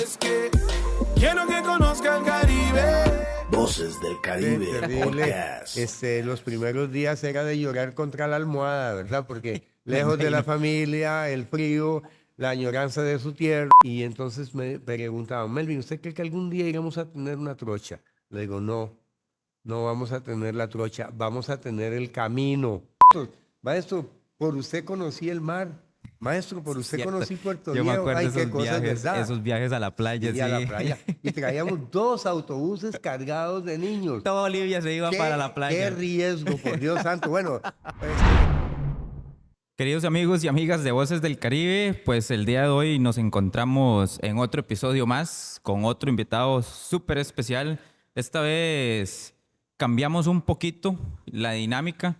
Es que quiero que conozca el Caribe. Voces del Caribe Podcast. Los primeros días era de llorar contra la almohada, ¿verdad? Porque lejos de la familia, el frío, la añoranza de su tierra. Y entonces me preguntaban, Melvin, ¿usted cree que algún día iremos a tener una trocha? Le digo, no vamos a tener la trocha, vamos a tener el camino. Maestro, por usted conocí el mar. Maestro, por usted Cierto. conocí Puerto Yo me Viejo. acuerdo Ay, esos qué cosas, viajes, ¿verdad? esos viajes a la playa, Y a la sí. playa. Y traíamos 2 autobuses cargados de niños. Toda Bolivia se iba para la playa. Qué riesgo, por Dios santo. Bueno, Queridos amigos y amigas de Voces del Caribe, pues el día de hoy nos encontramos en otro episodio más con otro invitado súper especial. Esta vez cambiamos un poquito la dinámica.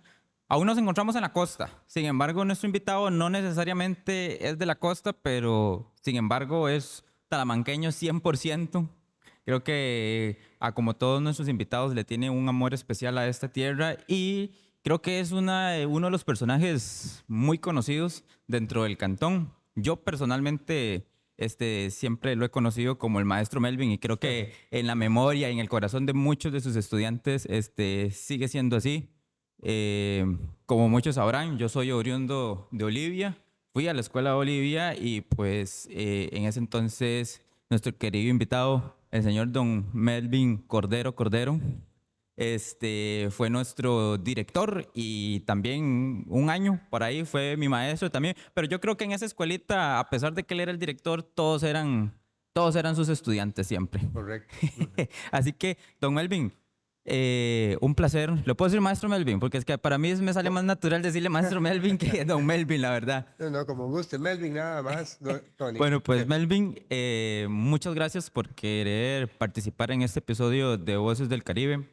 Aún nos encontramos en la costa. Sin embargo, nuestro invitado no necesariamente es de la costa, pero sin embargo es talamanqueño 100%. Creo que como todos nuestros invitados le tiene un amor especial a esta tierra y creo que es uno de los personajes muy conocidos dentro del cantón. Yo personalmente siempre lo he conocido como el maestro Melvin y creo que en la memoria y en el corazón de muchos de sus estudiantes sigue siendo así. Como muchos sabrán, yo soy oriundo de Olivia, fui a la escuela de Olivia y pues en ese entonces nuestro querido invitado, el señor don Melvin Cordero, fue nuestro director y también un año por ahí fue mi maestro también, pero yo creo que en esa escuelita, a pesar de que él era el director, todos eran sus estudiantes siempre. correcto. Así que, don Melvin, un placer. ¿Le puedo decir maestro Melvin? Porque es que para mí me sale más natural decirle maestro Melvin que don Melvin, la verdad. No, como guste. Melvin, nada más. Tony. Bueno, pues Melvin, muchas gracias por querer participar en este episodio de Voces del Caribe.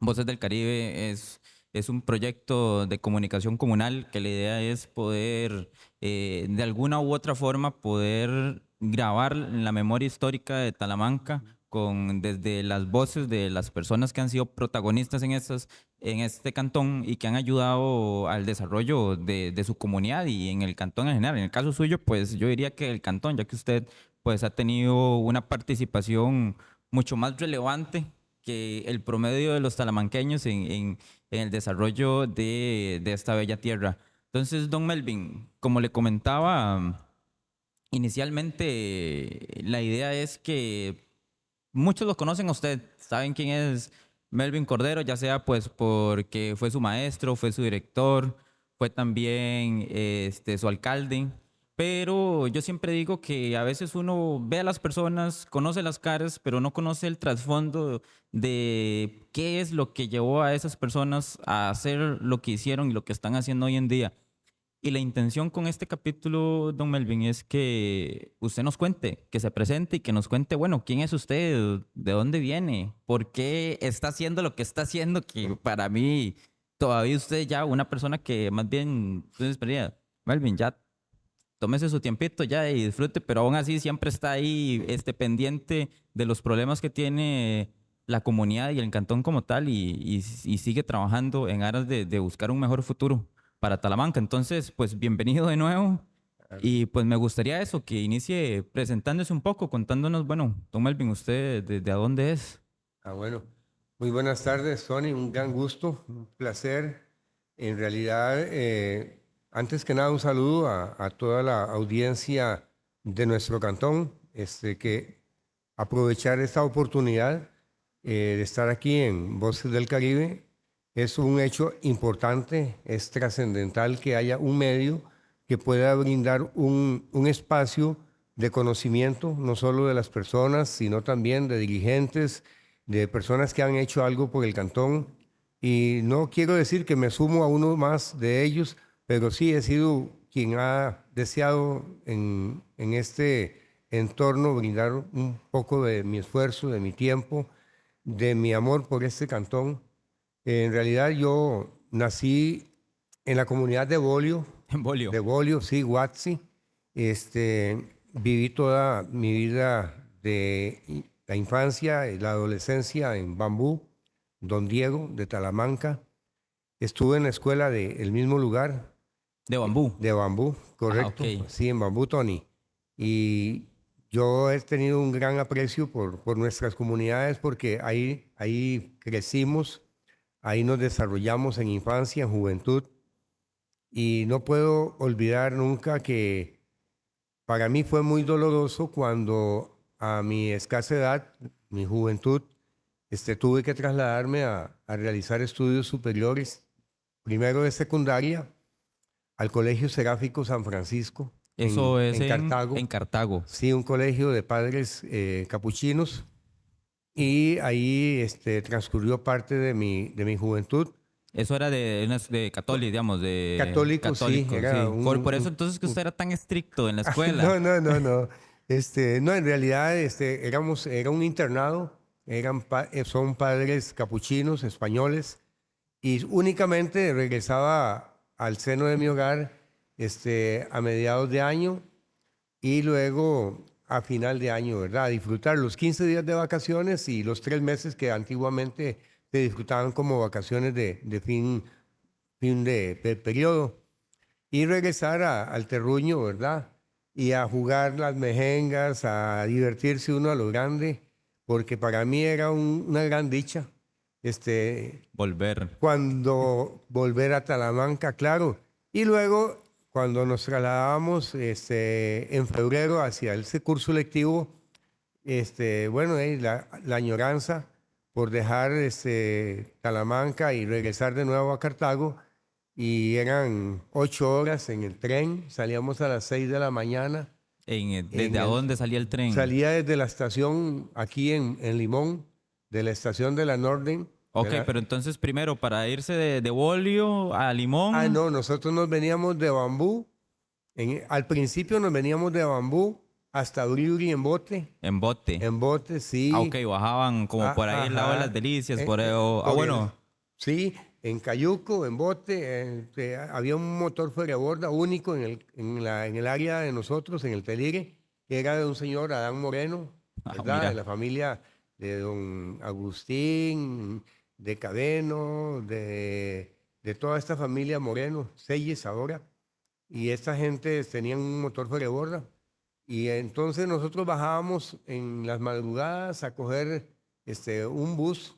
Voces del Caribe es un proyecto de comunicación comunal que la idea es poder, de alguna u otra forma, poder grabar la memoria histórica de Talamanca desde las voces de las personas que han sido protagonistas en este cantón y que han ayudado al desarrollo de su comunidad y en el cantón en general. En el caso suyo, pues yo diría que el cantón, ya que usted pues ha tenido una participación mucho más relevante que el promedio de los talamanqueños en el desarrollo de esta bella tierra. Entonces, don Melvin, como le comentaba, inicialmente la idea es que muchos lo conocen a usted, saben quién es Melvin Cordero, ya sea pues porque fue su maestro, fue su director, fue también su alcalde. Pero yo siempre digo que a veces uno ve a las personas, conoce las caras, pero no conoce el trasfondo de qué es lo que llevó a esas personas a hacer lo que hicieron y lo que están haciendo hoy en día. Y la intención con este capítulo, don Melvin, es que usted nos cuente, que se presente y que nos cuente, bueno, quién es usted, de dónde viene, por qué está haciendo lo que está haciendo, que para mí todavía usted ya una persona que más bien, usted esperaría, Melvin, ya tómese su tiempito ya y disfrute, pero aún así siempre está ahí pendiente de los problemas que tiene la comunidad y el cantón como tal y sigue trabajando en aras de buscar un mejor futuro para Talamanca. Entonces, pues bienvenido de nuevo y pues me gustaría eso, que inicie presentándose un poco, contándonos, bueno, don Melvin, ¿usted de a dónde es? Bueno. Muy buenas tardes, Tony. Un gran gusto, un placer. En realidad, antes que nada, un saludo a toda la audiencia de nuestro cantón, que aprovechar esta oportunidad de estar aquí en Voces del Caribe. Es un hecho importante, es trascendental que haya un medio que pueda brindar un espacio de conocimiento, no solo de las personas, sino también de dirigentes, de personas que han hecho algo por el cantón. Y no quiero decir que me sumo a uno más de ellos, pero sí he sido quien ha deseado en este entorno brindar un poco de mi esfuerzo, de mi tiempo, de mi amor por este cantón. En realidad yo nací en la comunidad de Bolio. En Bolio. De Bolio, sí, Huautzi. Viví toda mi vida de la infancia y la adolescencia en Bambú, Don Diego, de Talamanca. Estuve en la escuela del mismo lugar. De Bambú. De Bambú, correcto. Ah, ok. Sí, en Bambú, Tony. Y yo he tenido un gran aprecio por nuestras comunidades porque ahí crecimos, ahí nos desarrollamos en infancia, en juventud, y no puedo olvidar nunca que para mí fue muy doloroso cuando a mi escasa edad, mi juventud, tuve que trasladarme a realizar estudios superiores, primero de secundaria, al Colegio Seráfico San Francisco, Eso es en Cartago. en Cartago. Sí, un colegio de padres capuchinos. Y ahí transcurrió parte de mi juventud. Eso era de católico, digamos, de Católico, sí, era sí. Por eso entonces que usted era tan estricto en la escuela. No. No, en realidad era un internado, son padres capuchinos, españoles, y únicamente regresaba al seno de mi hogar a mediados de año y luego a final de año, ¿verdad? A disfrutar los 15 días de vacaciones y los 3 meses que antiguamente se disfrutaban como vacaciones de fin de periodo. Y regresar al terruño, ¿verdad? Y a jugar las mejengas, a divertirse uno a lo grande, porque para mí era una gran dicha. Volver. Cuando volver a Talamanca, claro. Y luego, cuando nos trasladábamos en febrero hacia ese curso lectivo, bueno, la añoranza por dejar Talamanca y regresar de nuevo a Cartago. Y eran 8 horas en el tren, salíamos a las 6 de la mañana. ¿Desde dónde salía el tren? Salía desde la estación aquí en Limón, de la estación de la Norden. Ok, pero entonces primero para irse de Bolio a Limón. No, nosotros nos veníamos de Bambú. Al principio nos veníamos de Bambú hasta Uriuri en bote. En bote. En bote, sí. Ok, bajaban como por ahí al lado de las Delicias, por ahí. Bueno. Sí, en Cayuco, en bote, había un motor fueraborda único en el área de nosotros, en el Telire, que era de un señor Adán Moreno, ¿verdad? De la familia de don Agustín, de Cadeno, de toda esta familia Moreno, Selles ahora, y esta gente tenían un motor fueraborda. Y entonces nosotros bajábamos en las madrugadas a coger un bus.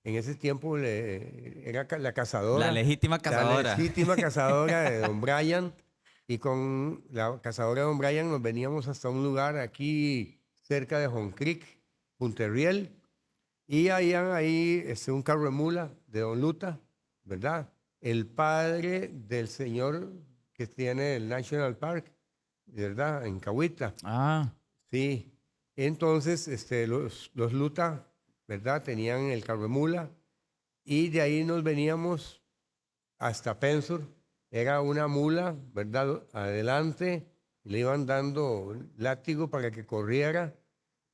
En ese tiempo era la cazadora. La legítima cazadora. La legítima cazadora de don Brian. Y con la cazadora de don Brian nos veníamos hasta un lugar aquí cerca de Home Creek, Punterriel. Y ahí un carro de mula de don Luta, ¿verdad? El padre del señor que tiene el National Park, ¿verdad? En Cahuita. Ah. Sí. Entonces, los Luta, ¿verdad? Tenían el carro de mula y de ahí nos veníamos hasta Pensur. Era una mula, ¿verdad? Adelante, le iban dando látigo para que corriera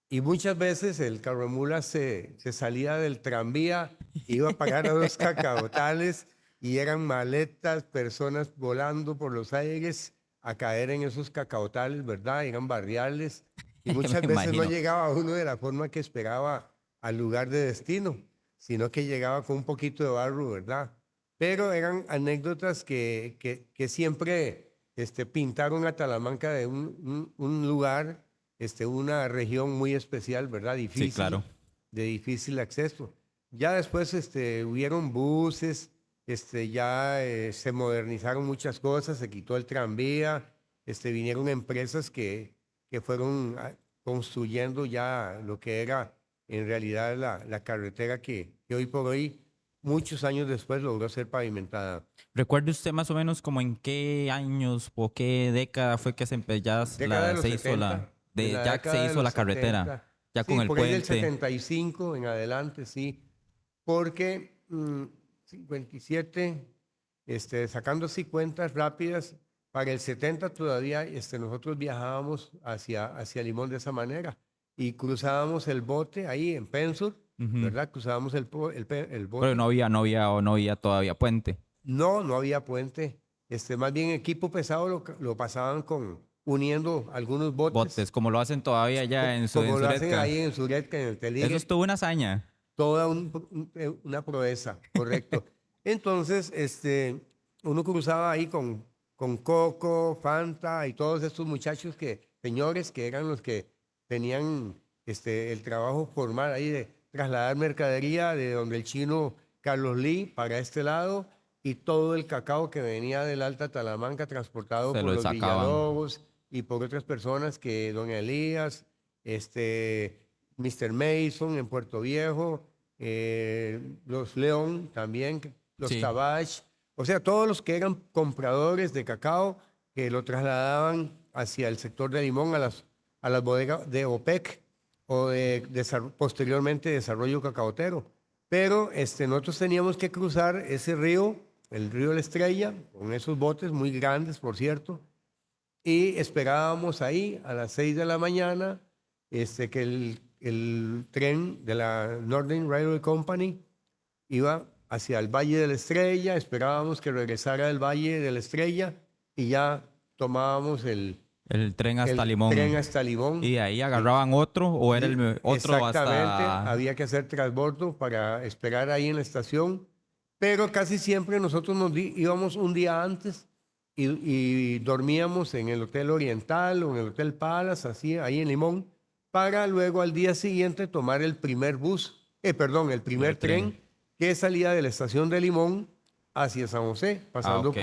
y muchas veces el carro de mula se salía del tranvía, iba a parar a los cacaotales y eran maletas, personas volando por los aires a caer en esos cacaotales, ¿verdad? Eran barriales y muchas veces no llegaba uno de la forma que esperaba al lugar de destino, sino que llegaba con un poquito de barro, ¿verdad? Pero eran anécdotas que siempre pintaron a Talamanca de un lugar, una región muy especial, ¿verdad? Difícil, sí, claro. De difícil acceso. Ya después hubieron buses, se modernizaron muchas cosas, se quitó el tranvía, vinieron empresas que fueron construyendo ya lo que era en realidad la carretera que hoy por hoy, muchos años después, logró ser pavimentada. ¿Recuerde usted más o menos como en qué años o qué década fue que se hizo la carretera? Ya sí, con el por puente. Ahí del 75 en adelante, sí. Porque 57, sacando así cuentas rápidas, para el 70 todavía nosotros viajábamos hacia Limón de esa manera. Y cruzábamos el bote ahí en Pensur, ¿verdad? Cruzábamos el bote. Pero no había todavía puente. No había puente. Más bien equipo pesado lo pasaban uniendo algunos botes. Botes, como lo hacen todavía ya en Suretka. Como lo hacen ahí en Suretka, en el Telire. Eso es toda una hazaña. Toda una proeza, correcto. Entonces, uno cruzaba ahí con Coco, Fanta y todos estos muchachos que señores que eran los que tenían el trabajo formal ahí de trasladar mercadería de donde el chino Carlos Lee para este lado y todo el cacao que venía del Alta Talamanca transportado Se por lo los sacaban. Villalobos y por otras personas que don Elías, Mr. Mason en Puerto Viejo, los León también, los Sí. Tabach, o sea, todos los que eran compradores de cacao que lo trasladaban hacia el sector de Limón a las bodegas de OPEC o posteriormente Desarrollo Cacaotero. Pero nosotros teníamos que cruzar ese río, el río de la Estrella, con esos botes muy grandes, por cierto, y esperábamos ahí a las 6 de la mañana que el tren de la Northern Railway Company iba hacia el Valle de la Estrella, esperábamos que regresara del Valle de la Estrella y ya tomábamos El tren hasta Limón. tren hasta Limón. ¿Y de ahí agarraban otro o era el otro Exactamente, hasta...? había que hacer transbordo para esperar ahí en la estación, pero casi siempre nosotros íbamos un día antes y dormíamos en el Hotel Oriental o en el Hotel Palace, así, ahí en Limón, para luego al día siguiente tomar el primer el primer tren que salía de la estación de Limón hacia San José, ok.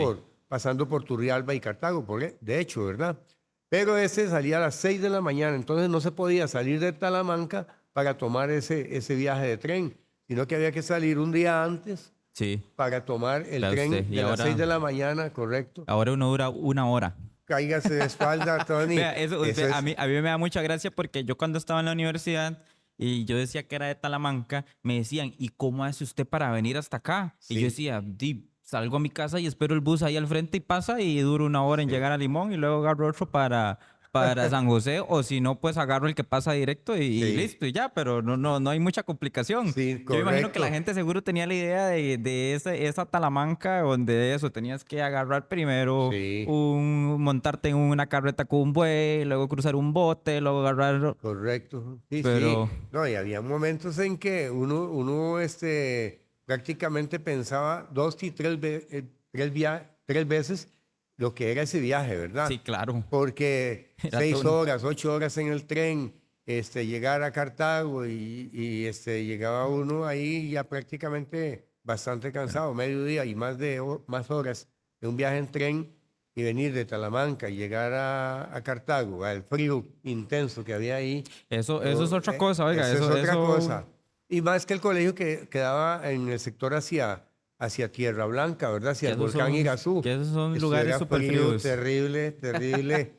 pasando por Turrialba y Cartago, de hecho, ¿verdad? Pero ese salía a las 6 de la mañana, entonces no se podía salir de Talamanca para tomar ese viaje de tren, sino que había que salir un día antes Sí. para tomar el Claro, tren usted, y de las ahora- 6 de la mañana, correcto. Ahora uno dura 1 hora. Cáigase de espalda, Tony. Vea, eso, Eso es- a mí me da mucha gracia porque yo cuando estaba en la universidad y yo decía que era de Talamanca, me decían, ¿y cómo hace usted para venir hasta acá? Y Sí. yo decía, salgo a mi casa y espero el bus ahí al frente y pasa y duro 1 hora en llegar a Limón y luego agarro otro para San José o si no, pues agarro el que pasa directo y Sí. listo y ya, pero no hay mucha complicación. Sí, Yo me imagino que la correcto. gente seguro tenía la idea de esa Talamanca donde eso, tenías que agarrar primero Sí. montarte en una carreta con un buey, luego cruzar un bote, luego agarrar... Correcto. Sí, Pero- sí. No, y había momentos en que uno prácticamente pensaba 2 y 3 veces lo que era ese viaje, ¿verdad? Sí, claro. Porque Era 6 todo un- horas, 8 horas en el tren, llegar a Cartago y llegaba uno ahí ya prácticamente bastante cansado, mediodía y más horas de un viaje en tren y venir de Talamanca y llegar a Cartago, al frío intenso que había ahí. Eso es otra cosa, oiga. Eso es otra eso- cosa. Y más que el colegio que quedaba en el sector hacia Tierra Blanca, ¿verdad? Hacia el Que esos volcán son- Irazú. que esos son Esto lugares era súper frío, fríos. terrible, terrible.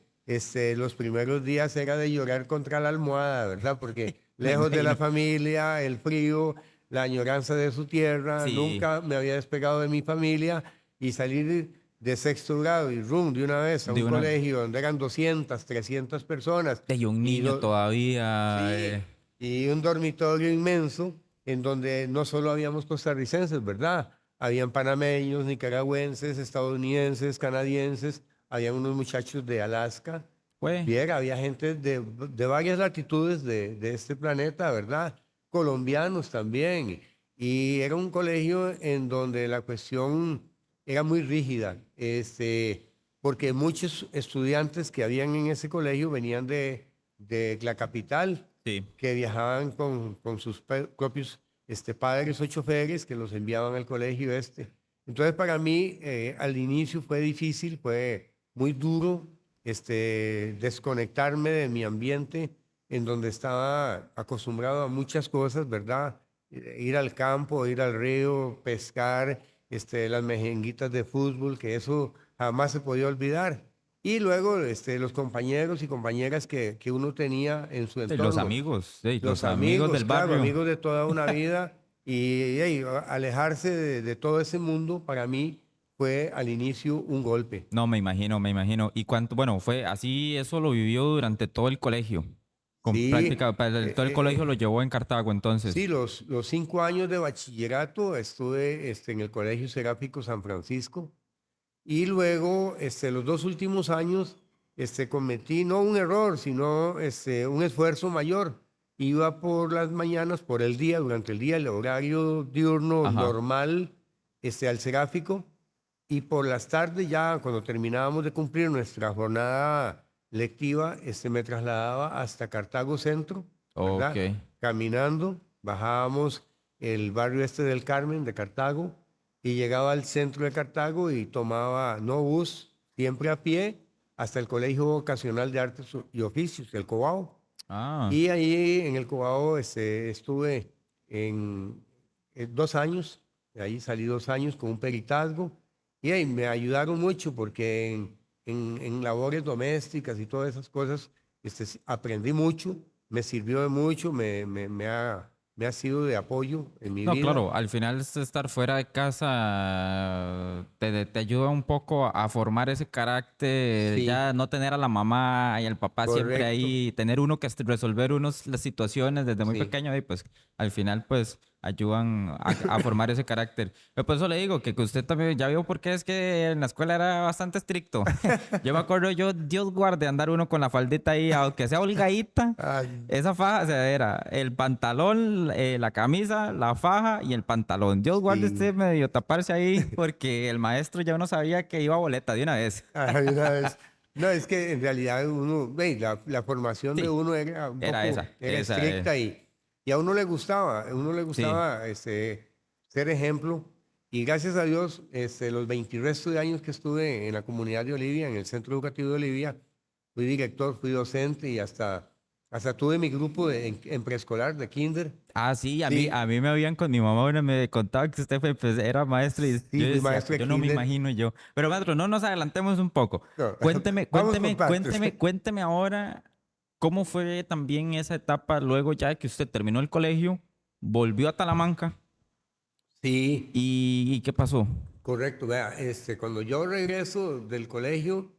Los primeros días era de llorar contra la almohada, ¿verdad? Porque lejos de la familia, el frío, la añoranza de su tierra, Sí. nunca me había despegado de mi familia y salir de sexto grado y de una vez a De un una- colegio donde eran 200, 300 personas. De un y niño lo- todavía. y un dormitorio inmenso en donde no solo habíamos costarricenses, ¿verdad? Habían panameños, nicaragüenses, estadounidenses, canadienses, habían unos muchachos de Alaska. Había gente de varias latitudes de este planeta, ¿verdad? Colombianos también. Y era un colegio en donde la cuestión era muy rígida, porque muchos estudiantes que habían en ese colegio venían de la capital, Sí. que viajaban con sus propios padres o choferes que los enviaban al colegio Entonces para mí al inicio fue difícil, fue muy duro desconectarme de mi ambiente en donde estaba acostumbrado a muchas cosas, ¿verdad? Ir al campo, ir al río, pescar, las mejenguitas de fútbol, que eso jamás se podía olvidar. Y luego los compañeros y compañeras que uno tenía en su entorno. Los amigos, sí, Los amigos del claro, barrio. amigos de toda una vida. Y alejarse de todo ese mundo para mí fue al inicio un golpe. No, me imagino. ¿Y cuánto? Bueno, fue así, eso lo vivió durante todo el colegio. Con Sí, práctica, todo el colegio lo llevó en Cartago entonces. Sí, los 5 años de bachillerato estuve en el Colegio Seráfico San Francisco y luego los 2 últimos años cometí no un error, sino un esfuerzo mayor. Iba por las mañanas, durante el día, el horario diurno Ajá. normal al Seráfico y por las tardes ya cuando terminábamos de cumplir nuestra jornada lectiva, me trasladaba hasta Cartago Centro, ¿verdad? Ok. Caminando, bajábamos el barrio del Carmen de Cartago y llegaba al centro de Cartago y tomaba no bus, siempre a pie, hasta el Colegio Vocacional de Artes y Oficios, el Cobao. Ah, Y ahí en el Cobao estuve en 2 años, de ahí salí 2 años con un peritazgo y ahí me ayudaron mucho porque en labores domésticas y todas esas cosas aprendí mucho, me sirvió de mucho, me ha sido de apoyo en mi no, vida. claro, al final estar fuera de casa te ayuda un poco a formar ese carácter, Sí, ya no tener a la mamá y al papá siempre correcto, ahí, tener uno que resolver las situaciones desde muy sí. pequeño y pues al final pues ayudan a formar ese carácter. Pero por eso le digo que usted también ya vio por qué es que en la escuela era bastante estricto. Yo me acuerdo Dios guarde andar uno con la faldita ahí, aunque sea holgadita. Ay, Esa faja, o sea, era el pantalón, la camisa, la faja y el pantalón. Dios guarde sí. usted medio taparse ahí porque el maestro ya uno sabía que iba a boleta de una vez. Ay, una vez. No, es que en realidad uno, ve, la formación de Sí, uno era un era poco, esa, era esa, estricta y a uno le sí. gustaba ser ejemplo. Y gracias a Dios, los 20 y resto de años que estuve en la comunidad de Olivia, en el Centro Educativo de Olivia, fui director, fui docente y hasta tuve mi grupo en preescolar de kinder. Ah, sí, Sí, a mí me habían con mi mamá, bueno, me contaba que usted pues, era maestro y sí, yo fui decía, maestro pues de yo no me kinder. imagino yo. Pero maestro, no nos adelantemos un poco. No, Cuénteme, vamos por cuénteme, partes. cuénteme, cuénteme ahora cómo fue también esa etapa luego ya que usted terminó el colegio, volvió a Talamanca Sí. y ¿qué pasó? Correcto, vea, cuando yo regreso del colegio,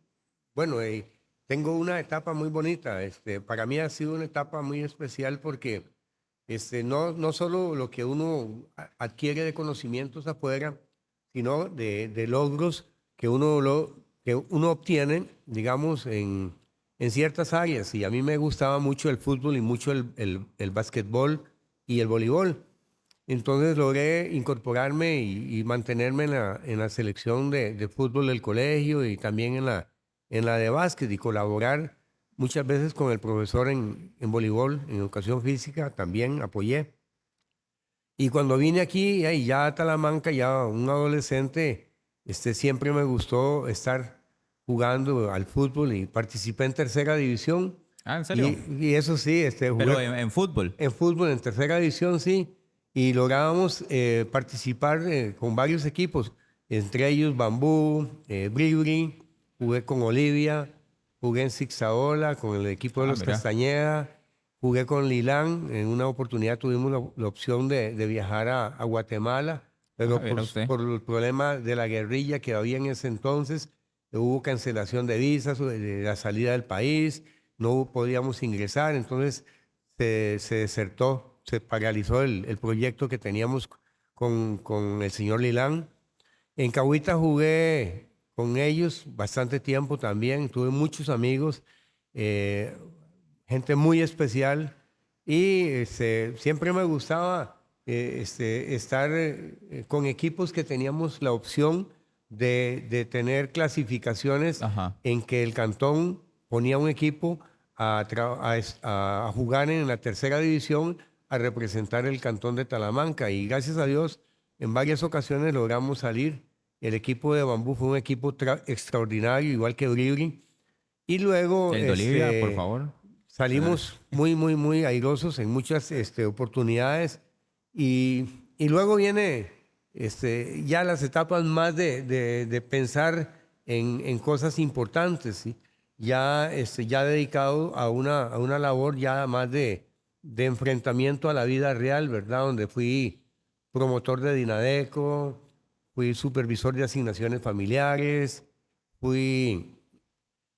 bueno, tengo una etapa muy bonita. Para mí ha sido una etapa muy especial porque no solo lo que uno adquiere de conocimientos afuera, sino de logros que uno obtiene, digamos, en ciertas áreas. Y a mí me gustaba mucho el fútbol y mucho el básquetbol y el voleibol. Entonces logré incorporarme y mantenerme en la selección de fútbol del colegio y también en la de básquet y colaborar muchas veces con el profesor en voleibol, en educación física, también apoyé. Y cuando vine aquí, ahí ya a Talamanca, ya un adolescente, siempre me gustó estar jugando al fútbol y participé en tercera división. Ah, ¿en serio? Y eso sí, Pero jugué en fútbol. en fútbol en tercera división, sí, y lográbamos participar con varios equipos, entre ellos Bambú, Bribri, jugué con Olivia, jugué en Zixaola con el equipo de Ah, los mira. Castañeda, jugué con Lilán, en una oportunidad tuvimos la opción de viajar a Guatemala, Ah, pero por, mira usted. por el problema de la guerrilla que había en ese entonces, hubo cancelación de visas, de la salida del país, no podíamos ingresar, entonces se desertó, se paralizó el proyecto que teníamos con el señor Lilán. En Cahuita jugué con ellos bastante tiempo también, tuve muchos amigos, eh, gente muy especial y siempre me gustaba estar con equipos que teníamos la opción de tener clasificaciones Ajá. en que el cantón ponía un equipo a jugar en la tercera división a representar el cantón de Talamanca y gracias a Dios en varias ocasiones logramos salir. El equipo de Bambú fue un equipo extraordinario, igual que Bribri. Y luego El de Olivia, por favor. salimos muy, muy, muy airosos en muchas oportunidades. Y luego viene ya las etapas más de pensar en cosas importantes, ¿sí? Ya dedicado a una labor ya más de enfrentamiento a la vida real, ¿verdad? Donde fui promotor de Dinadeco, fui supervisor de asignaciones familiares, fui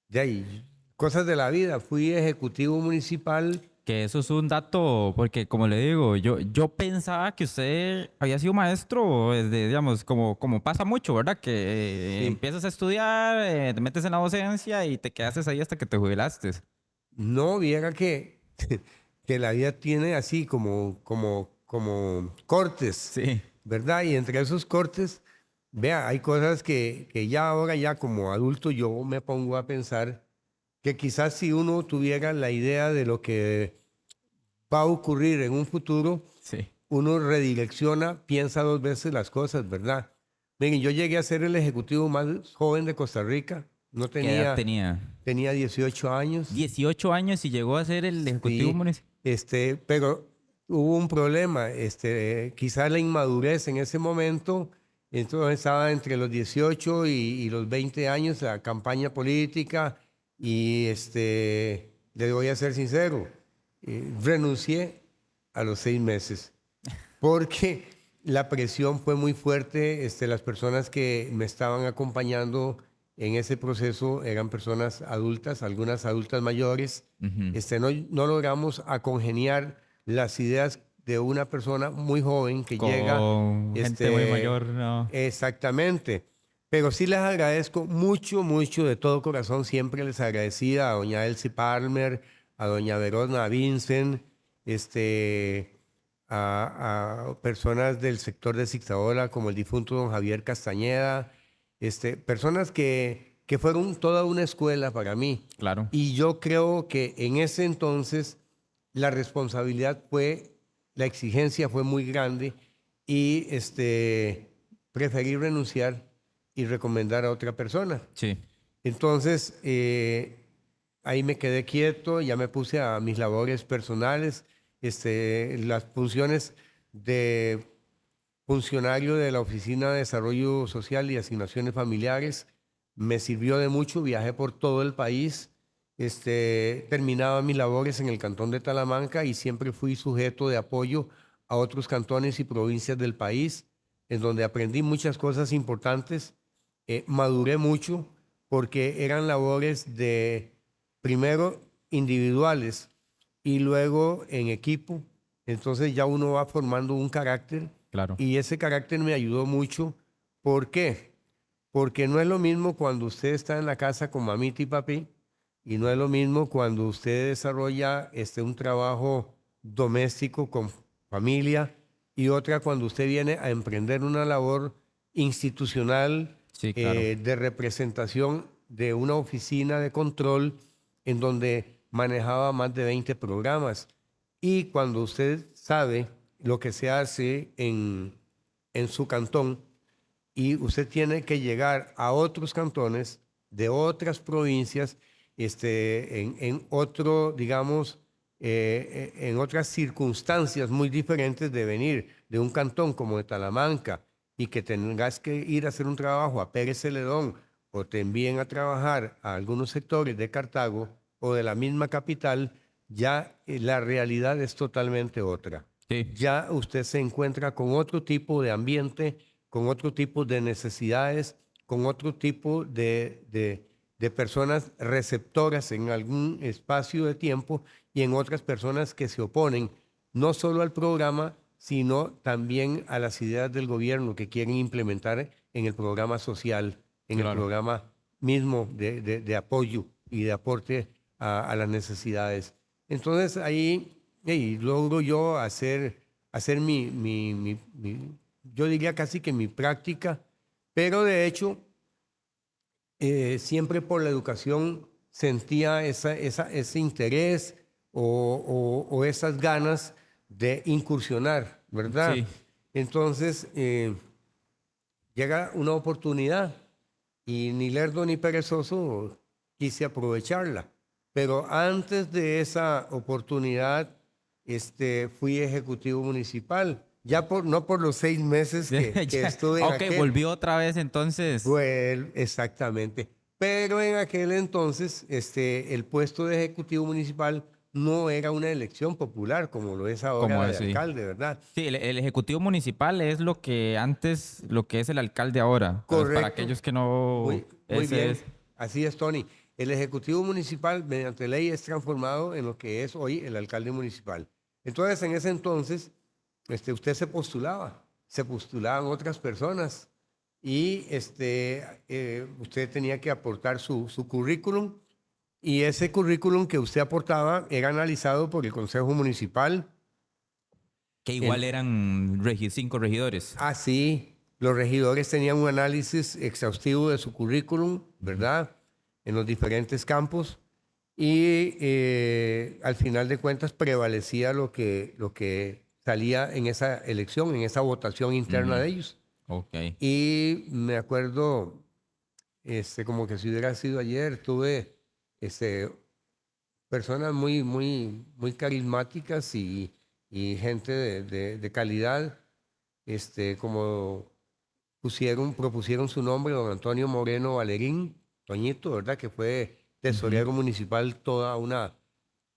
de ahí, cosas de la vida, fui ejecutivo municipal. Que eso es un dato, porque como le digo, yo pensaba que usted había sido maestro desde, digamos, como pasa mucho, ¿verdad? Que Sí. empiezas a estudiar, te metes en la docencia y te quedaste ahí hasta que te jubilaste. No viera que la vida tiene así como cortes, Sí. ¿verdad? Y entre esos cortes, vea, hay cosas que ya ahora, ya como adulto, yo me pongo a pensar que quizás si uno tuviera la idea de lo que va a ocurrir en un futuro, Sí. uno redirecciona, piensa 2 veces las cosas, ¿verdad? Miren, yo llegué a ser el ejecutivo más joven de Costa Rica. No ¿Qué edad tenía, tenía? tenía 18 años. 18 años y llegó a ser el ejecutivo Sí, municipal. pero hubo un problema, quizás la inmadurez en ese momento, entonces estaba entre los 18 y los 20 años, la campaña política, y le voy a ser sincero, renuncié a los 6 meses, porque la presión fue muy fuerte, las personas que me estaban acompañando en ese proceso eran personas adultas, algunas adultas mayores. No logramos acongeniar las ideas de una persona muy joven que llega. Con gente muy mayor, no. Exactamente. Pero sí les agradezco mucho, mucho de todo corazón. Siempre les agradecía a doña Elsie Palmer, a doña Verona Vincent, a personas del sector de Zixtaola, como el difunto don Javier Castañeda, personas que fueron toda una escuela para mí. Claro. Y yo creo que en ese entonces la responsabilidad la exigencia fue muy grande y preferí renunciar y recomendar a otra persona. Sí. Entonces, ahí me quedé quieto, ya me puse a mis labores personales, las funciones de funcionario de la Oficina de Desarrollo Social y Asignaciones Familiares. Me sirvió de mucho, viajé por todo el país, terminaba mis labores en el cantón de Talamanca y siempre fui sujeto de apoyo a otros cantones y provincias del país, en donde aprendí muchas cosas importantes, maduré mucho, porque eran labores primero individuales y luego en equipo. Entonces ya uno va formando un carácter. Claro. Y ese carácter me ayudó mucho. ¿Por qué? Porque no es lo mismo cuando usted está en la casa con mamita y papi, y no es lo mismo cuando usted desarrolla un trabajo doméstico con familia, y otra cuando usted viene a emprender una labor institucional, Sí, claro. de representación de una oficina de control en donde manejaba más de 20 programas. Y cuando usted sabe lo que se hace en su cantón y usted tiene que llegar a otros cantones de otras provincias, en otro, digamos, en otras circunstancias muy diferentes de venir de un cantón como de Talamanca y que tengas que ir a hacer un trabajo a Pérez Celedón o te envíen a trabajar a algunos sectores de Cartago o de la misma capital, ya la realidad es totalmente otra. Sí. Ya usted se encuentra con otro tipo de ambiente, con otro tipo de necesidades, con otro tipo de personas receptoras en algún espacio de tiempo y en otras personas que se oponen no solo al programa, sino también a las ideas del gobierno que quieren implementar en el programa social, en el programa mismo de apoyo y de aporte a las necesidades. Entonces ahí logro yo hacer yo diría casi que mi práctica, pero de hecho siempre por la educación sentía ese interés o esas ganas de incursionar, ¿verdad? Sí. Entonces llega una oportunidad y ni lerdo ni perezoso quise aprovecharla. Pero antes de esa oportunidad fui ejecutivo municipal. Ya no por los 6 meses que estuve en Ok, volvió otra vez entonces. Exactamente. Pero en aquel entonces, el puesto de ejecutivo municipal no era una elección popular como lo es ahora de alcalde, ¿verdad? Sí, el ejecutivo municipal es lo que es el alcalde ahora. Correcto. Para aquellos que no... Muy bien. Así es, Tony. El ejecutivo municipal, mediante ley, es transformado en lo que es hoy el alcalde municipal. Entonces, en ese entonces, usted se postulaban otras personas y usted tenía que aportar su currículum y ese currículum que usted aportaba era analizado por el Consejo Municipal. Que igual eran 5 regidores. Ah, sí. Los regidores tenían un análisis exhaustivo de su currículum, ¿verdad? En los diferentes campos. y al final de cuentas prevalecía lo que salía en esa elección, en esa votación interna de ellos. Ok. Y me acuerdo, como que si hubiera sido ayer, tuve personas muy carismáticas y gente de calidad, como propusieron su nombre, don Antonio Moreno Valerín, Toñito, ¿verdad? Que fue tesorero municipal toda una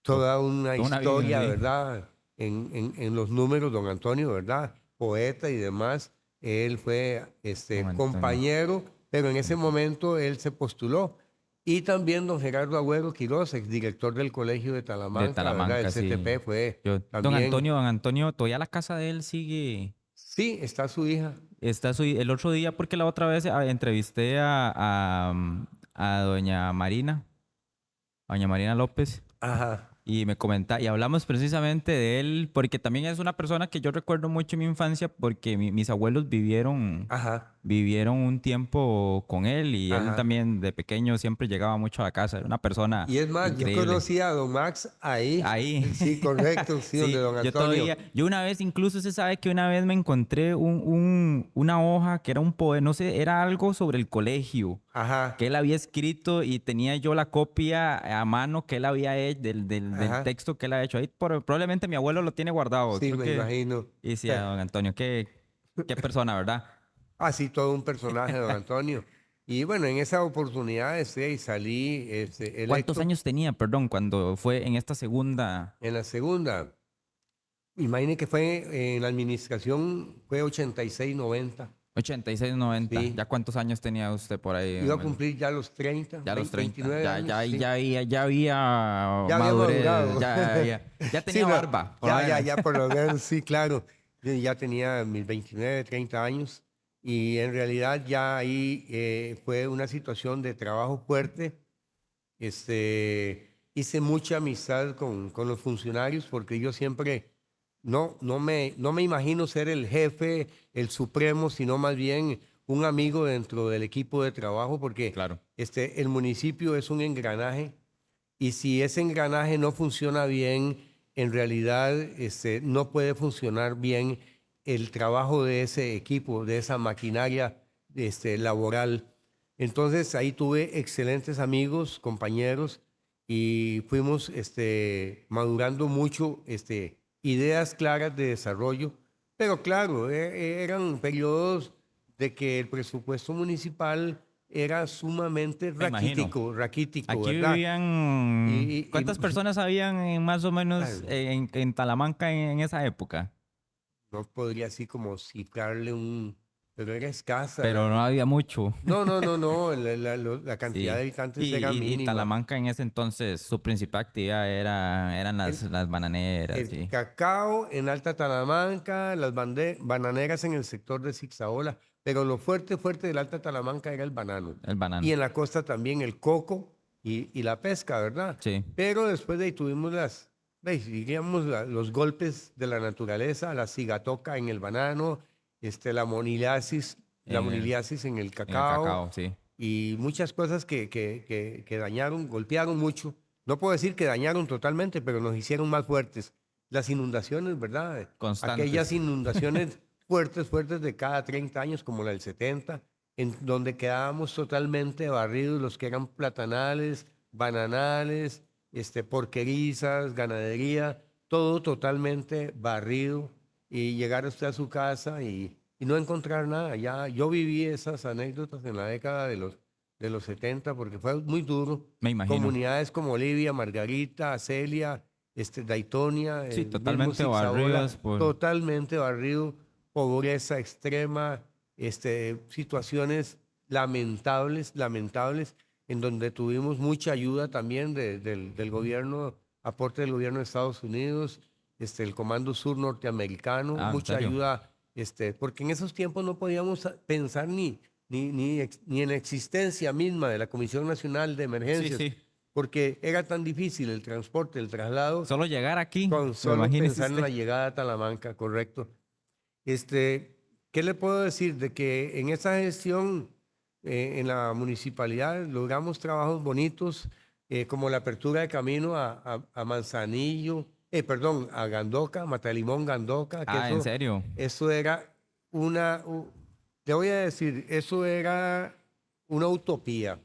Toda una vida, historia, sí. ¿verdad? En los números, don Antonio, ¿verdad? Poeta y demás. Él fue Don Antonio. compañero, pero en ese momento él se postuló. Y también don Gerardo Agüero Quiroz, exdirector del Colegio de Talamanca, De Talamanca, ¿verdad? El sí. CTP fue Don también. Antonio, todavía la casa de él sigue. Sí, está su hija. El otro día, porque la otra vez entrevisté a doña Marina López. Ajá, Y me comenta, y hablamos precisamente de él, porque también es una persona que yo recuerdo mucho en mi infancia, porque mis abuelos ajá, vivieron un tiempo con él, y él ajá. también de pequeño siempre llegaba mucho a la casa. Era una persona Y es más, yo increíble. conocí a don Max ahí. Ahí. Sí, correcto, sí, donde Sí, don Antonio. yo una vez, incluso se sabe que una vez me encontré una hoja que era un poema, no sé, era algo sobre el colegio Ajá, que él había escrito, y tenía yo la copia a mano que él había hecho del ajá. texto que él ha hecho ahí. Probablemente mi abuelo lo tiene guardado, Sí, creo me que. imagino. Y sí, a don Antonio, qué persona, ¿verdad? Así todo un personaje, don Antonio. Y bueno, en esa oportunidad y salí ¿Cuántos electo años tenía, perdón, cuando fue en esta segunda? en la segunda. Imagine que fue en la administración, fue 86-90. 86, 90. Sí. ¿Ya cuántos años tenía usted por ahí, Iba don a Melvin? cumplir ya los 30, Ya a los 30. 29 años, sí. Ya había Ya había madurez, madurado. ya Sí, tenía no, barba, por lo menos. ya por lo menos, sí, claro. Yo ya tenía mis 29, 30 años y en realidad ya ahí fue una situación de trabajo fuerte. Hice mucha amistad con los funcionarios porque yo siempre no me imagino ser el jefe, el supremo, sino más bien un amigo dentro del equipo de trabajo porque Claro. el municipio es un engranaje y si ese engranaje no funciona bien, en realidad no puede funcionar bien el trabajo de ese equipo, de esa maquinaria laboral. Entonces ahí tuve excelentes amigos, compañeros y fuimos madurando mucho ideas claras de desarrollo. Pero claro, eran periodos de que el presupuesto municipal era sumamente Me imagino. raquítico, Aquí ¿verdad? vivían, Y ¿cuántas personas habían más o menos ay, en Talamanca en esa época? no podría así como cifrarle pero era escasa. Pero no había mucho. No, la cantidad de Sí. habitantes era Y mínima. Talamanca en ese entonces, su principal actividad eran El, las bananeras, el sí. cacao en Alta Talamanca, las bananeras en el sector de Zixaola, pero lo fuerte, fuerte del Alta Talamanca era el banano. El Y banano. en la costa también el coco y la pesca, ¿verdad? Sí. Pero después de ahí tuvimos diríamos, los golpes de la naturaleza, la cigatoca en el banano, la En el, moniliasis en el en el cacao cacao, sí. y muchas cosas que dañaron, golpearon mucho. No puedo decir que dañaron totalmente, pero nos hicieron más fuertes. Las inundaciones, ¿verdad? Aquellas Constantes. inundaciones fuertes, fuertes de cada 30 años, como la del 70, en donde quedábamos totalmente barridos los que eran platanales, bananales, porquerizas, ganadería, todo totalmente barrido y llegar usted a su casa y no encontrar nada. Ya, yo viví esas anécdotas en la década de los 70 porque fue muy duro. Me imagino. Comunidades como Olivia, Margarita, Celia, Daytonia, Sí, el mismo totalmente Zixaola, barridos por. totalmente barrido, pobreza extrema, situaciones lamentables, lamentables, en donde tuvimos mucha ayuda también del gobierno, aporte del gobierno de Estados Unidos, el Comando Sur norteamericano, Ah, ¿en mucha serio? ayuda, porque en esos tiempos no podíamos pensar ni en la existencia misma de la Comisión Nacional de Sí, Emergencias, sí. porque era tan difícil el transporte, el traslado, Solo llegar aquí, con solo imagínese pensar en usted. la llegada a Talamanca, correcto. ¿Qué le puedo decir? De que en esa gestión en la municipalidad logramos trabajos bonitos, como la apertura de camino a Manzanillo, perdón, a Gandoca, Matalimón, Gandoca. Que ¿En serio? Eso era te voy a decir, eso era una utopía.